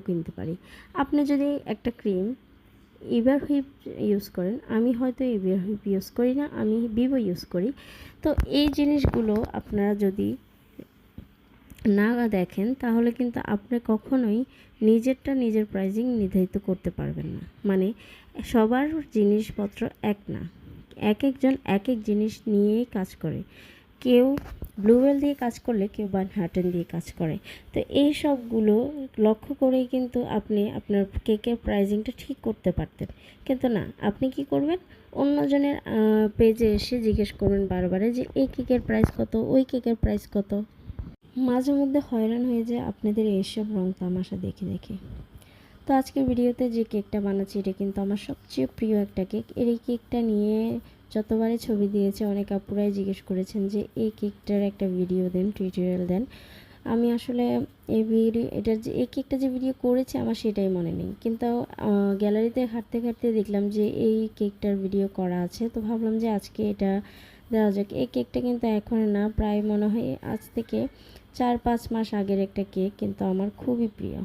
কিনতে পারি। আপনি যদি একটা ক্রিম এভার হুইপ ইউজ করেন, আমি হয়তো এভার হুইপ ইউজ করি না, আমি ভিভো ইউজ করি। তো এই জিনিসগুলো আপনারা যদি না দেখেন তাহলে কিন্তু আপনি কখনোই নিজের প্রাইজিং নির্ধারিত করতে পারবেন না। মানে সবার জিনিসপত্র এক না, এক একজন এক এক জিনিস নিয়েই কাজ করে। কেউ ব্লু ওয়েল দিয়ে কাজ করলে কেউ ম্যানহাটন দিয়ে কাজ করে। তো এই সবগুলো লক্ষ্য করেই কিন্তু আপনি আপনার কেকের প্রাইজিংটা ঠিক করতে পারতেন, কিন্তু না, আপনি কি করবেন, অন্যজনের পেজে এসে জিজ্ঞেস করবেন বারবারে যে এই কেকের প্রাইস কত, ওই কেকের প্রাইস কত। মাঝে মধ্যে হয়রান হয়ে যায় আপনাদের এইসব রং তামাশা দেখে দেখে। তো আজকের ভিডিওতে যে কেকটা বানাচ্ছি এটা কিন্তু আমার সবচেয়ে প্রিয় একটা কেক। এই কেকটা নিয়ে যতবারই ছবি দিয়েছে অনেক আপুরাই জিজ্ঞেস করেছেন যে এই কেকটার একটা ভিডিও দেন, টিউটোরিয়াল দেন। আমি আসলে এই কেকটা যে ভিডিও করেছি আমার সেটাই মনে নেই, কিন্তু গ্যালারিতে ঘাঁটতে ঘাঁটতে দেখলাম যে এই কেকটার ভিডিও করা আছে, তো ভাবলাম যে আজকে এটা দেওয়া যাক। এই কেকটা কিন্তু এখন না, প্রায় মনে হয় আজ থেকে 4-5 মাস আগের একটা কেক, কিন্তু আমার খুবই প্রিয়।